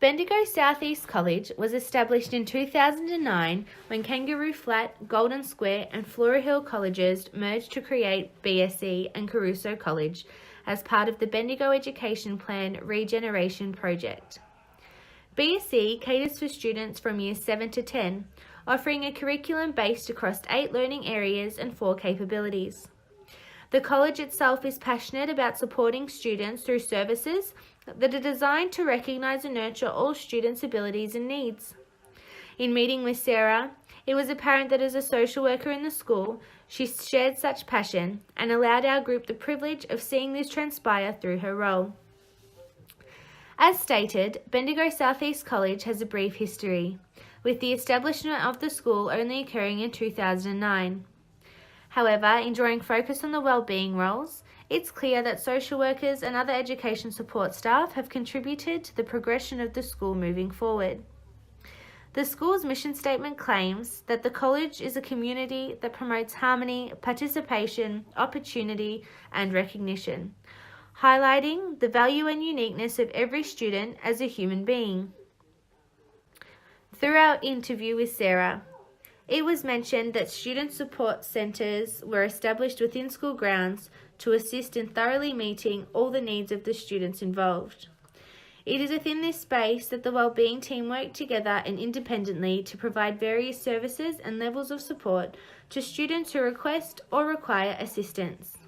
Bendigo Southeast College was established in 2009 when Kangaroo Flat, Golden Square and Flora Hill colleges merged to create BSC and Caruso College as part of the Bendigo Education Plan Regeneration Project. BSC caters for students from years 7 to 10, offering a curriculum based across 8 learning areas and 4 capabilities. The college itself is passionate about supporting students through services that are designed to recognise and nurture all students' abilities and needs. In meeting with Sarah, it was apparent that as a social worker in the school, she shared such passion and allowed our group the privilege of seeing this transpire through her role. As stated, Bendigo Southeast College has a brief history, with the establishment of the school only occurring in 2009. However, in drawing focus on the wellbeing roles, it's clear that social workers and other education support staff have contributed to the progression of the school moving forward. The school's mission statement claims that the college is a community that promotes harmony, participation, opportunity, and recognition, highlighting the value and uniqueness of every student as a human being. Through our interview with Sarah, it was mentioned that student support centres were established within school grounds to assist in thoroughly meeting all the needs of the students involved. It is within this space that the wellbeing team work together and independently to provide various services and levels of support to students who request or require assistance.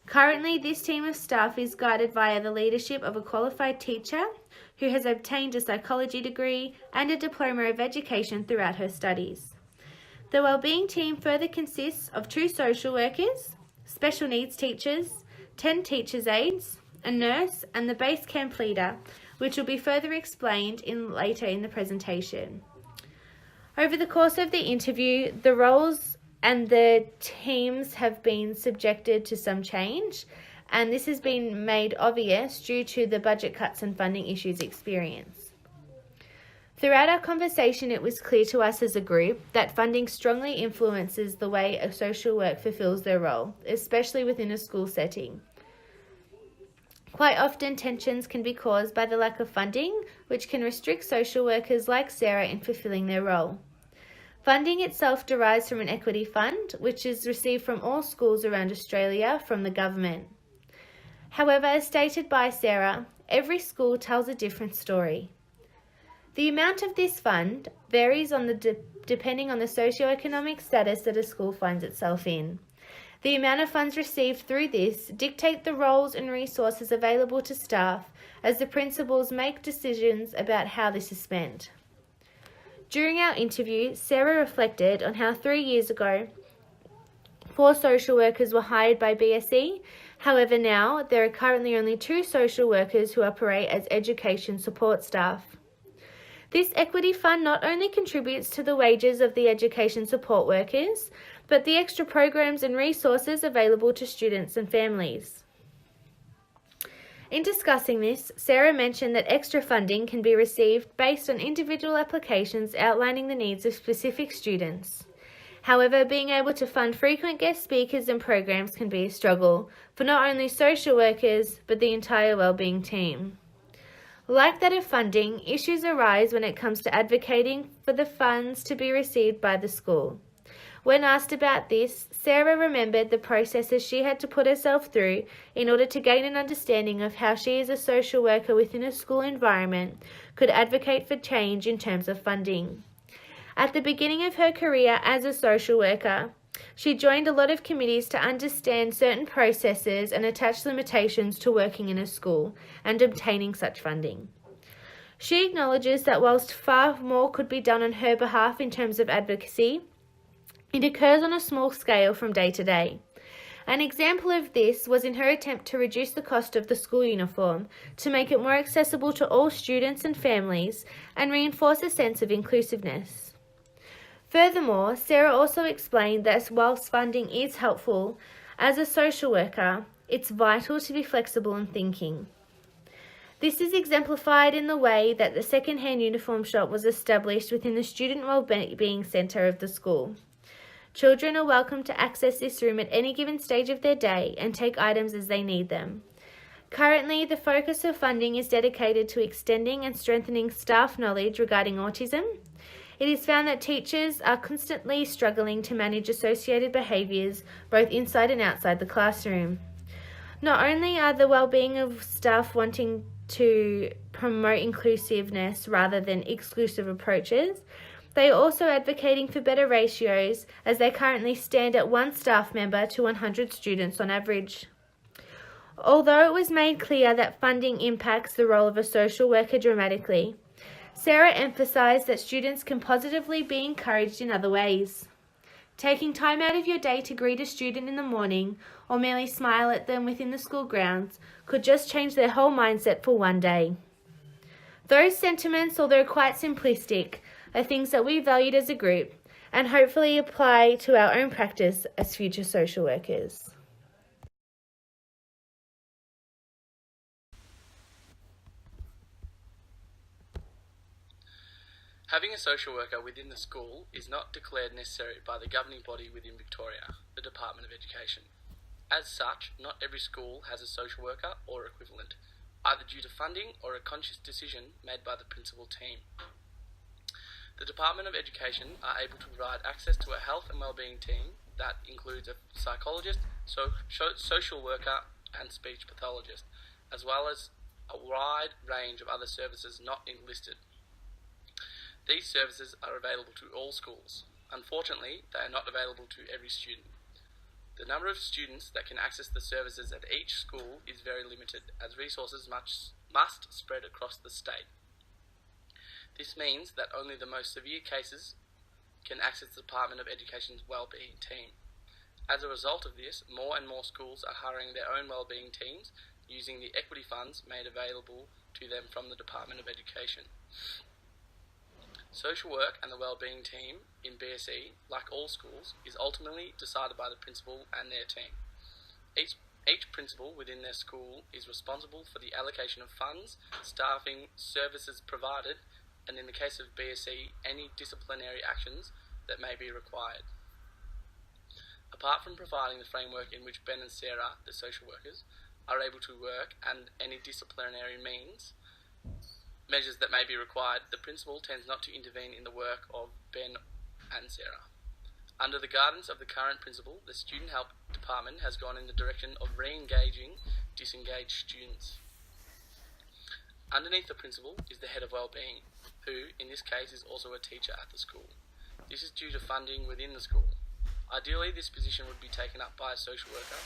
Currently, this team of staff is guided via the leadership of a qualified teacher who has obtained a psychology degree and a diploma of education throughout her studies. The wellbeing team further consists of 2 social workers, special needs teachers, 10 teachers' aides, a nurse and the base camp leader, which will be further explained later in the presentation. Over the course of the interview, the roles and the teams have been subjected to some change, and this has been made obvious due to the budget cuts and funding issues experienced. Throughout our conversation, it was clear to us as a group that funding strongly influences the way a social work fulfills their role, especially within a school setting. Quite often, tensions can be caused by the lack of funding, which can restrict social workers like Sarah in fulfilling their role. Funding itself derives from an equity fund, which is received from all schools around Australia from the government. However, as stated by Sarah, every school tells a different story. The amount of this fund varies depending on the socio-economic status that a school finds itself in. The amount of funds received through this dictate the roles and resources available to staff as the principals make decisions about how this is spent. During our interview, Sarah reflected on how 3 years ago, 4 social workers were hired by BSE. However, now there are currently only 2 social workers who operate as education support staff. This equity fund not only contributes to the wages of the education support workers, but the extra programs and resources available to students and families. In discussing this, Sarah mentioned that extra funding can be received based on individual applications outlining the needs of specific students. However, being able to fund frequent guest speakers and programs can be a struggle for not only social workers, but the entire wellbeing team. Like that of funding, issues arise when it comes to advocating for the funds to be received by the school. When asked about this, Sarah remembered the processes she had to put herself through in order to gain an understanding of how she as a social worker within a school environment could advocate for change in terms of funding. At the beginning of her career as a social worker, she joined a lot of committees to understand certain processes and attach limitations to working in a school and obtaining such funding. She acknowledges that whilst far more could be done on her behalf in terms of advocacy, it occurs on a small scale from day to day. An example of this was in her attempt to reduce the cost of the school uniform to make it more accessible to all students and families and reinforce a sense of inclusiveness. Furthermore, Sarah also explained that whilst funding is helpful, as a social worker, it's vital to be flexible in thinking. This is exemplified in the way that the second-hand uniform shop was established within the Student Wellbeing Centre of the school. Children are welcome to access this room at any given stage of their day and take items as they need them. Currently, the focus of funding is dedicated to extending and strengthening staff knowledge regarding autism. It is found that teachers are constantly struggling to manage associated behaviours both inside and outside the classroom. Not only are the well-being of staff wanting to promote inclusiveness rather than exclusive approaches, they are also advocating for better ratios as they currently stand at one staff member to 100 students on average. Although it was made clear that funding impacts the role of a social worker dramatically, Sarah emphasised that students can positively be encouraged in other ways. Taking time out of your day to greet a student in the morning or merely smile at them within the school grounds could just change their whole mindset for one day. Those sentiments, although quite simplistic, are things that we valued as a group and hopefully apply to our own practice as future social workers. Having a social worker within the school is not declared necessary by the governing body within Victoria, the Department of Education. As such, not every school has a social worker or equivalent, either due to funding or a conscious decision made by the principal team. The Department of Education are able to provide access to a health and wellbeing team that includes a psychologist, social worker and speech pathologist, as well as a wide range of other services not listed. These services are available to all schools. Unfortunately, they are not available to every student. The number of students that can access the services at each school is very limited, as resources must spread across the state. This means that only the most severe cases can access the Department of Education's wellbeing team. As a result of this, more and more schools are hiring their own wellbeing teams using the equity funds made available to them from the Department of Education. Social work and the wellbeing team in BSE, like all schools, is ultimately decided by the principal and their team. Each principal within their school is responsible for the allocation of funds, staffing, services provided, and in the case of BSE, any disciplinary actions that may be required. Apart from providing the framework in which Ben and Sarah, the social workers, are able to work and any disciplinary measures that may be required, the principal tends not to intervene in the work of Ben and Sarah. Under the guidance of the current principal, the Student Help Department has gone in the direction of re-engaging disengaged students. Underneath the principal is the head of wellbeing, who, in this case, is also a teacher at the school. This is due to funding within the school. Ideally, this position would be taken up by a social worker,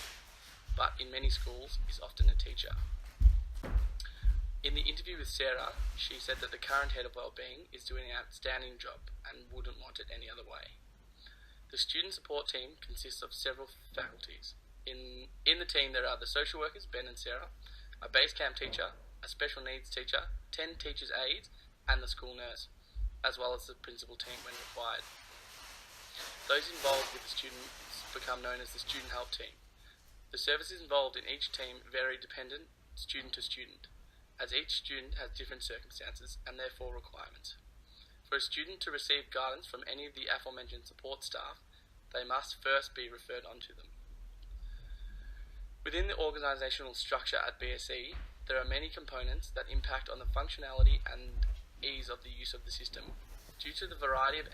but in many schools is often a teacher. In the interview with Sarah, she said that the current head of wellbeing is doing an outstanding job and wouldn't want it any other way. The student support team consists of several faculties. In the team there are the social workers, Ben and Sarah, a base camp teacher, a special needs teacher, 10 teachers' aides, and the school nurse, as well as the principal team when required. Those involved with the students become known as the Student Help Team. The services involved in each team vary dependent student to student, as each student has different circumstances and therefore requirements. For a student to receive guidance from any of the aforementioned support staff, they must first be referred on to them. Within the organisational structure at BSE, there are many components that impact on the functionality and ease of the use of the system. Due to the variety of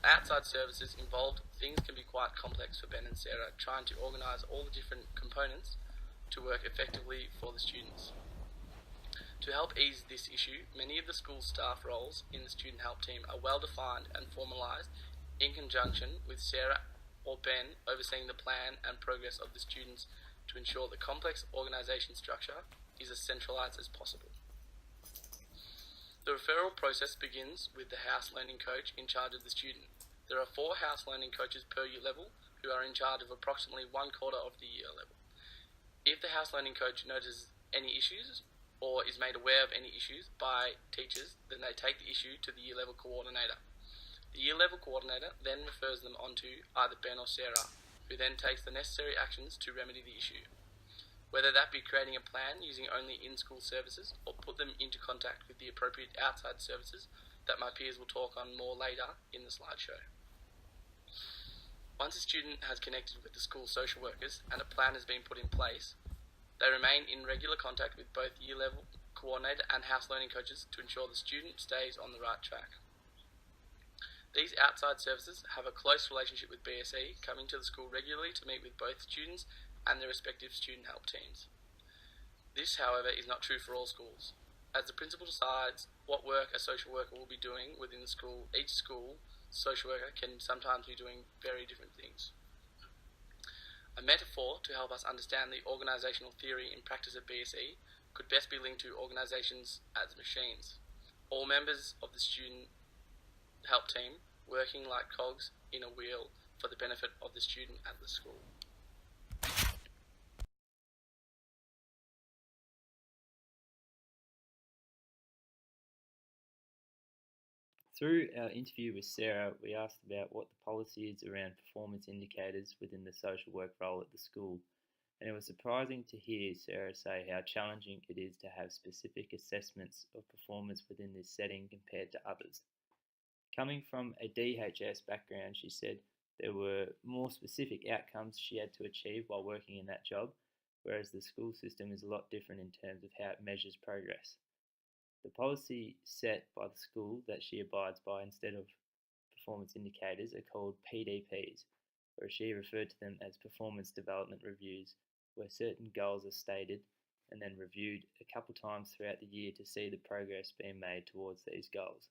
outside services involved, things can be quite complex for Ben and Sarah trying to organise all the different components to work effectively for the students. To help ease this issue, many of the school staff roles in the Student Help Team are well defined and formalised in conjunction with Sarah or Ben overseeing the plan and progress of the students to ensure the complex organisation structure is as centralised as possible. The referral process begins with the house learning coach in charge of the student. There are 4 house learning coaches per year level who are in charge of approximately 1/4 of the year level. If the house learning coach notices any issues or is made aware of any issues by teachers, then they take the issue to the year level coordinator. The year level coordinator then refers them on to either Ben or Sarah, who then takes the necessary actions to remedy the issue, whether that be creating a plan using only in-school services or put them into contact with the appropriate outside services that my peers will talk on more later in the slideshow. Once a student has connected with the school social workers and a plan has been put in place, They remain in regular contact with both year level coordinator and house learning coaches to ensure the student stays on the right track. These outside services have a close relationship with BSE, coming to the school regularly to meet with both students and their respective student help teams. This, however, is not true for all schools. As the principal decides what work a social worker will be doing within the school, each school social worker can sometimes be doing very different things. A metaphor to help us understand the organisational theory and practice of BSE could best be linked to organisations as machines. All members of the student help team working like cogs in a wheel for the benefit of the student at the school. Through our interview with Sarah, we asked about what the policy is around performance indicators within the social work role at the school, and it was surprising to hear Sarah say how challenging it is to have specific assessments of performance within this setting compared to others. Coming from a DHS background, she said there were more specific outcomes she had to achieve while working in that job, whereas the school system is a lot different in terms of how it measures progress. The policy set by the school that she abides by instead of performance indicators are called PDPs, or she referred to them as performance development reviews, where certain goals are stated and then reviewed a couple times throughout the year to see the progress being made towards these goals.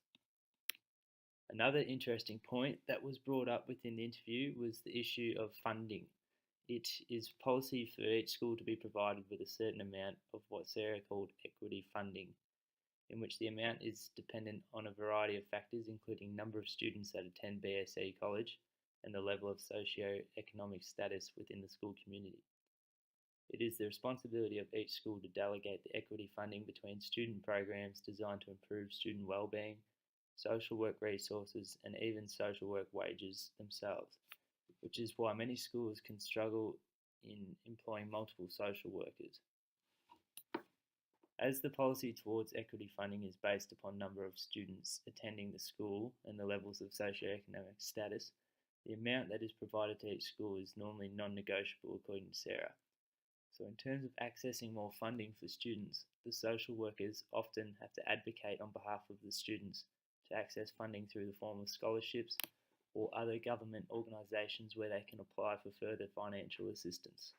Another interesting point that was brought up within the interview was the issue of funding. It is policy for each school to be provided with a certain amount of what Sarah called equity funding, in which the amount is dependent on a variety of factors, including number of students that attend BSE college and the level of socio-economic status within the school community. It is the responsibility of each school to delegate the equity funding between student programs designed to improve student well-being, social work resources, and even social work wages themselves, which is why many schools can struggle in employing multiple social workers. As the policy towards equity funding is based upon number of students attending the school and the levels of socio-economic status, the amount that is provided to each school is normally non-negotiable, according to Sarah. So in terms of accessing more funding for students, the social workers often have to advocate on behalf of the students to access funding through the form of scholarships or other government organisations where they can apply for further financial assistance.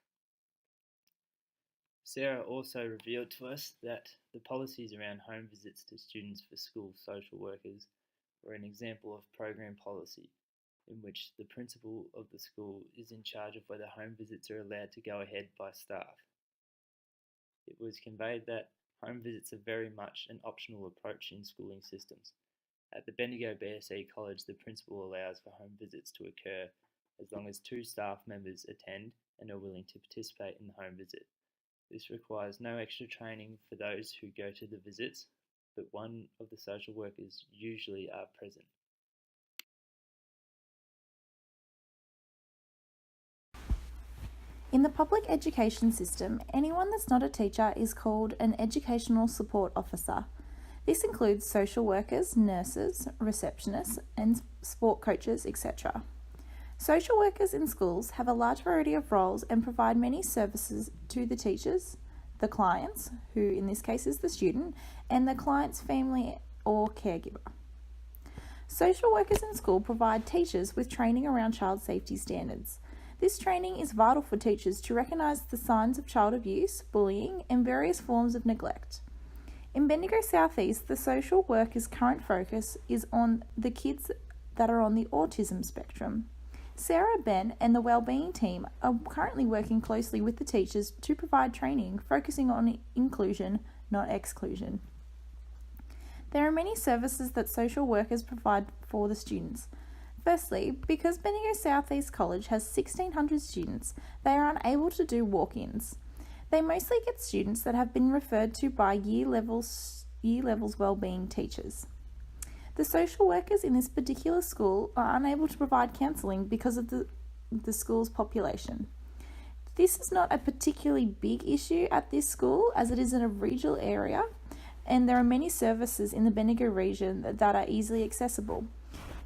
Sarah also revealed to us that the policies around home visits to students for school social workers were an example of program policy, in which the principal of the school is in charge of whether home visits are allowed to go ahead by staff. It was conveyed that home visits are very much an optional approach in schooling systems. At the Bendigo BSE College, the principal allows for home visits to occur as long as 2 staff members attend and are willing to participate in the home visit. This requires no extra training for those who go to the visits, but one of the social workers usually are present. In the public education system, anyone that's not a teacher is called an educational support officer. This includes social workers, nurses, receptionists, and sport coaches, etc. Social workers in schools have a large variety of roles and provide many services to the teachers, the clients, who in this case is the student, and the client's family or caregiver. Social workers in school provide teachers with training around child safety standards. This training is vital for teachers to recognise the signs of child abuse, bullying, and various forms of neglect. In Bendigo South East, the social workers' current focus is on the kids that are on the autism spectrum. Sarah, Ben, and the wellbeing team are currently working closely with the teachers to provide training focusing on inclusion, not exclusion. There are many services that social workers provide for the students. Firstly, because Bendigo South East College has 1,600 students, they are unable to do walk-ins. They mostly get students that have been referred to by year levels wellbeing teachers. The social workers in this particular school are unable to provide counselling because of the school's population. This is not a particularly big issue at this school, as it is in a regional area and there are many services in the Bendigo region that are easily accessible.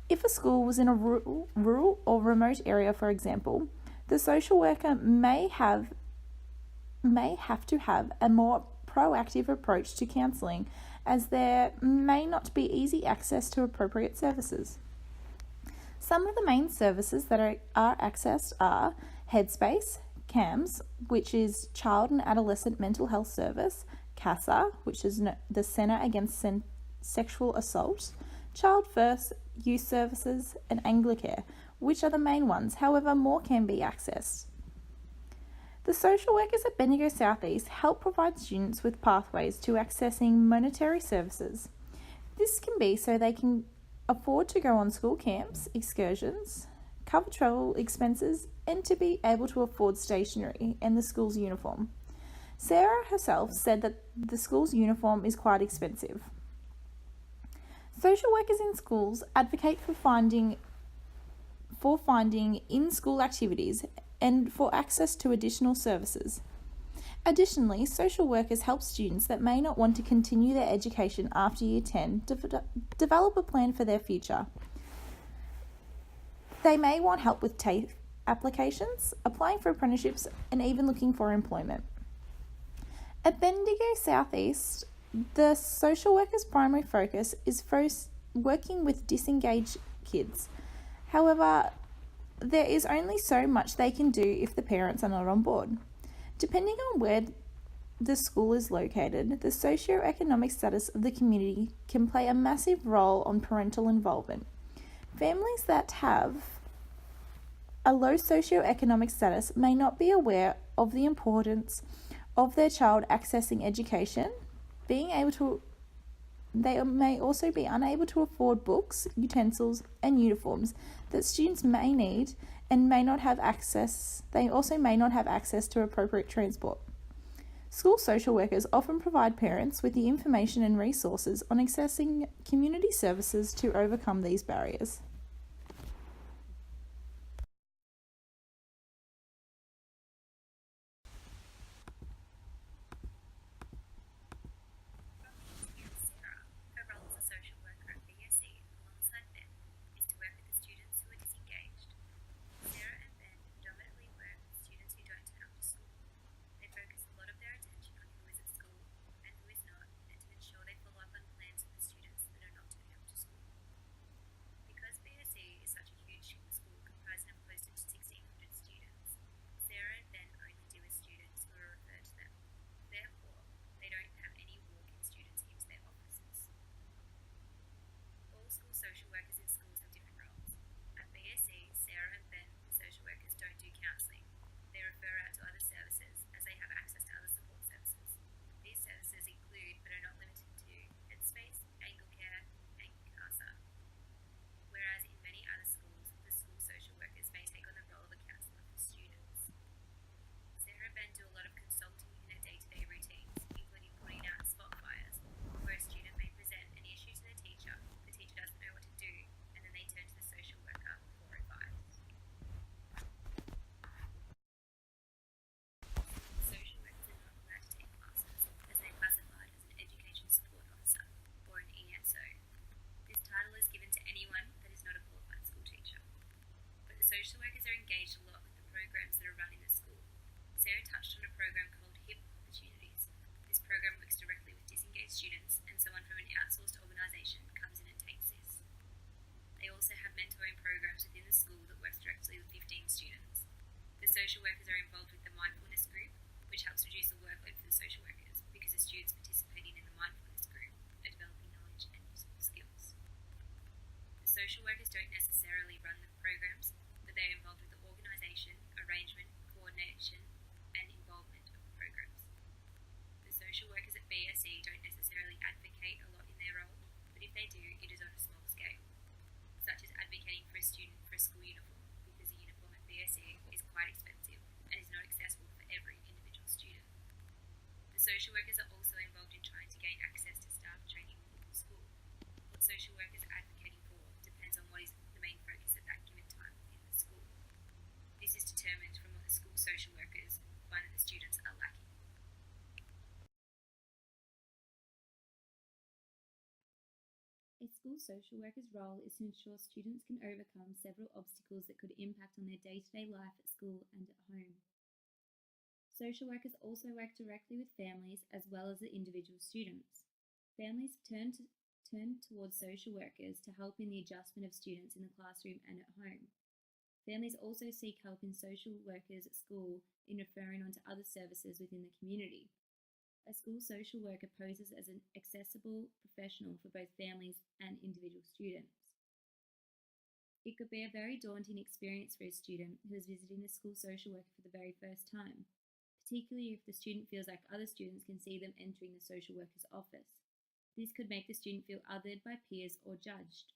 If a school was in a rural or remote area, for example, the social worker may have may have to have a more proactive approach to counselling, as there may not be easy access to appropriate services. Some of the main services that are accessed are Headspace, CAMS, which is Child and Adolescent Mental Health Service, CASA, which is the Centre Against Sexual Assault, Child First, Youth Services, and Anglicare, which are the main ones. However, more can be accessed. The social workers at Bendigo South East help provide students with pathways to accessing monetary services. This can be so they can afford to go on school camps, excursions, cover travel expenses, and to be able to afford stationery and the school's uniform. Sarah herself said that the school's uniform is quite expensive. Social workers in schools advocate for finding in-school activities and for access to additional services. Additionally, social workers help students that may not want to continue their education after Year 10 develop a plan for their future. They may want help with TAFE applications, applying for apprenticeships, and even looking for employment. At Bendigo South East, the social worker's primary focus is first working with disengaged kids. However, there is only so much they can do if the parents are not on board. Depending on where the school is located, the socio-economic status of the community can play a massive role on parental involvement. Families that have a low socio-economic status may not be aware of the importance of their child accessing education, they may also be unable to afford books, utensils, and uniforms that students may need and may not have access. They also may not have access to appropriate transport. School social workers often provide parents with the information and resources on accessing community services to overcome these barriers. Her role as a social worker at BSE alongside Ben is to work with the students who are disengaged. Sarah and Ben predominantly work with students who don't turn up to school. They focus a lot of their attention on who is at school and who is not, and to ensure they follow up on plans for the students that are not turning up to school. Because BSE is such a huge school comprising of close to 1,600 students, Sarah and Ben only deal with students who are referred to them. Therefore, they don't have any walk-in students into their offices. All school social workers in schools have different roles. At BSE, Sarah and Ben, the social workers, don't do counselling. They refer out to other services as they have access to other support services. These services include, but are not limited to, Headspace, Anglicare, and CASA. Whereas in many other schools, the school social workers may take on the role of a counsellor for students. Sarah and Ben do a lot of consulting in their day-to-day routines, including putting out spot fires, where a student may present an issue to the teacher doesn't know what to do, and then they turn to the social worker for advice. Social workers are not allowed to take classes, as they're classified as an Education Support Officer, or an ESO. This title is given to anyone that is not a qualified school teacher. But the social workers are engaged a lot with the programs that are run in the school. Sarah touched on a program called HIP Opportunities. This program works directly with disengaged students, and someone from an outsourced organisation comes in and takes this. They also have mentoring programs within the school that works directly with 15 students. The social workers are involved with the mindfulness group, which helps reduce the workload for the social workers because the students participating in the mindfulness group are developing knowledge and useful skills. The social workers don't necessarily run the programs, but they are involved with the organisation, arrangement, coordination, and involvement of the programs. The social workers at BSE don't necessarily advocate a lot in their role, but if they do, it is on a small scale, such as advocating for a student for a school uniform, because a uniform at BSE is quite expensive and is not accessible for every individual student. The social workers are also involved in trying to gain access to staff training within the school. What social workers are advocating for depends on what is the main focus at that given time within the school. This is determined from what the school social workers find that the students are lacking. A school social worker's role is to ensure students can overcome several obstacles that could impact on their day-to-day life at school and at home. Social workers also work directly with families as well as the individual students. Families turn towards social workers to help in the adjustment of students in the classroom and at home. Families also seek help in social workers at school in referring on to other services within the community. A school social worker poses as an accessible professional for both families and individual students. It could be a very daunting experience for a student who is visiting a school social worker for the very first time, particularly if the student feels like other students can see them entering the social worker's office. This could make the student feel othered by peers or judged.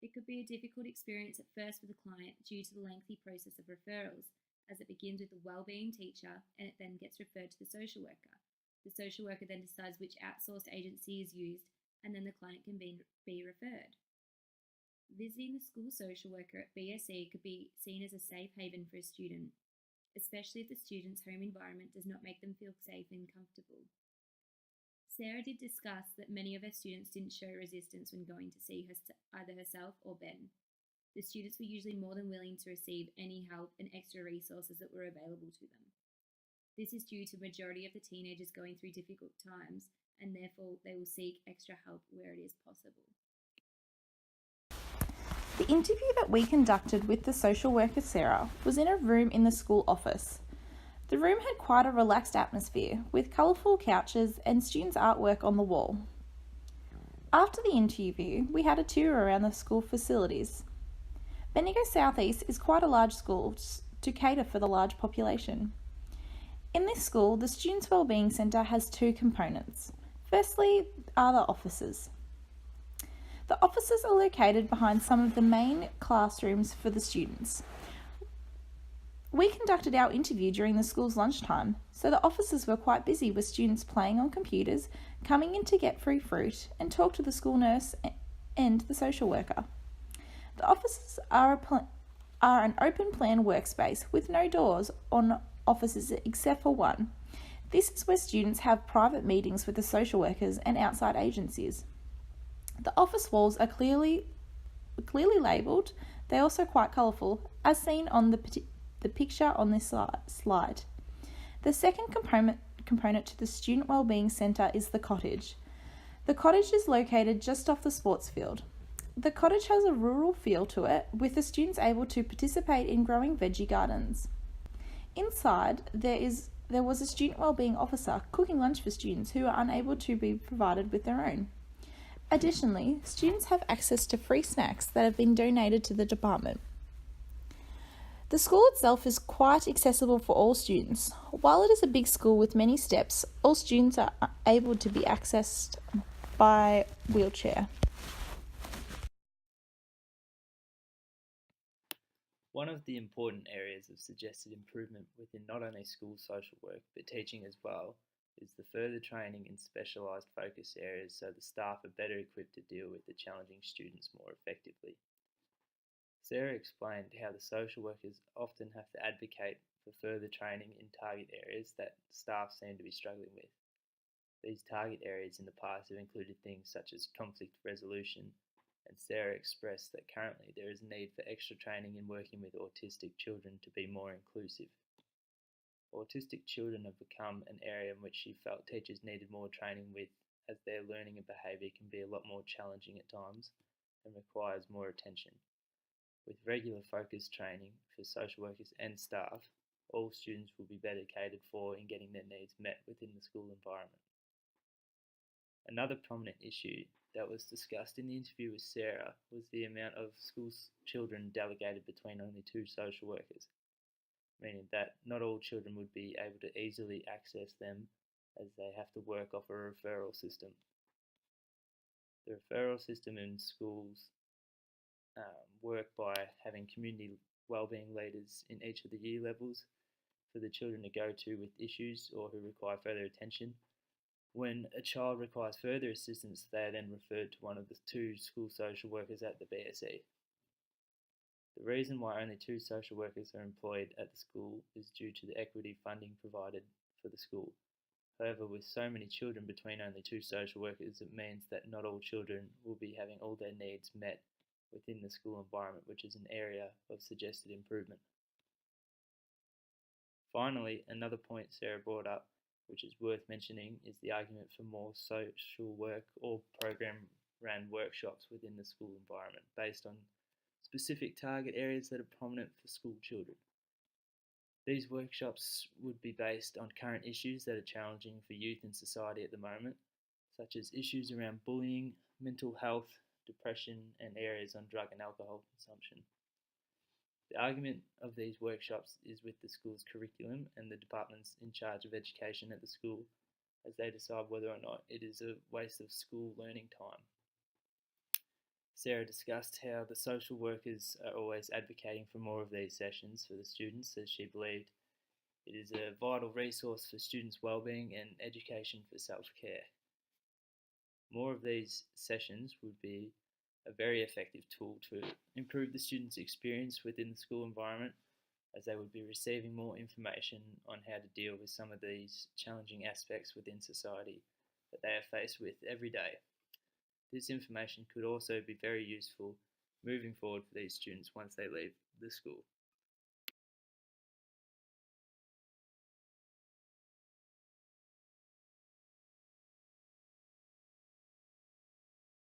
It could be a difficult experience at first for the client due to the lengthy process of referrals, as it begins with the wellbeing teacher and it then gets referred to the social worker. The social worker then decides which outsourced agency is used, and then the client can be referred. Visiting the school social worker at BSE could be seen as a safe haven for a student, especially if the student's home environment does not make them feel safe and comfortable. Sarah did discuss that many of her students didn't show resistance when going to see either herself or Ben. The students were usually more than willing to receive any help and extra resources that were available to them. This is due to the majority of the teenagers going through difficult times, and therefore they will seek extra help where it is possible. The interview that we conducted with the social worker Sarah was in a room in the school office. The room had quite a relaxed atmosphere, with colourful couches and students' artwork on the wall. After the interview, we had a tour around the school facilities. Bendigo South East is quite a large school to cater for the large population. In this school, the Students' Wellbeing Centre has two components. Firstly are the offices. The offices are located behind some of the main classrooms for the students. We conducted our interview during the school's lunchtime, so the offices were quite busy with students playing on computers, coming in to get free fruit, and talk to the school nurse and the social worker. The offices are an open plan workspace with no doors on offices except for one. This is where students have private meetings with the social workers and outside agencies. The office walls are clearly labelled. They're also quite colourful, as seen on the picture on this slide. The second component to the Student Wellbeing Centre is the cottage. The cottage is located just off the sports field. The cottage has a rural feel to it, with the students able to participate in growing veggie gardens. Inside, there was a student wellbeing officer cooking lunch for students who are unable to be provided with their own. Additionally, students have access to free snacks that have been donated to the department. The school itself is quite accessible for all students. While it is a big school with many steps, all students are able to be accessed by wheelchair. One of the important areas of suggested improvement within not only school social work but teaching as well is the further training in specialised focus areas so the staff are better equipped to deal with the challenging students more effectively. Sarah explained how the social workers often have to advocate for further training in target areas that staff seem to be struggling with. These target areas in the past have included things such as conflict resolution, and Sarah expressed that currently there is a need for extra training in working with autistic children to be more inclusive. Autistic children have become an area in which she felt teachers needed more training with, as their learning and behaviour can be a lot more challenging at times and requires more attention. With regular focused training for social workers and staff, all students will be better catered for in getting their needs met within the school environment. Another prominent issue that was discussed in the interview with Sarah was the amount of school children delegated between only two social workers, meaning that not all children would be able to easily access them as they have to work off a referral system. The referral system in schools work by having community wellbeing leaders in each of the year levels for the children to go to with issues or who require further attention. When a child requires further assistance, they are then referred to one of the two school social workers at the BSE. The reason why only two social workers are employed at the school is due to the equity funding provided for the school. However, with so many children between only two social workers, it means that not all children will be having all their needs met within the school environment, which is an area of suggested improvement. Finally, another point Sarah brought up, which is worth mentioning, is the argument for more social work or program ran workshops within the school environment based on specific target areas that are prominent for school children. These workshops would be based on current issues that are challenging for youth in society at the moment, such as issues around bullying, mental health, depression, and areas on drug and alcohol consumption. The argument of these workshops is with the school's curriculum and the departments in charge of education at the school, as they decide whether or not it is a waste of school learning time. Sarah discussed how the social workers are always advocating for more of these sessions for the students, as she believed it is a vital resource for students' wellbeing and education for self-care. More of these sessions would be a very effective tool to improve the students' experience within the school environment, as they would be receiving more information on how to deal with some of these challenging aspects within society that they are faced with every day. This information could also be very useful moving forward for these students once they leave the school.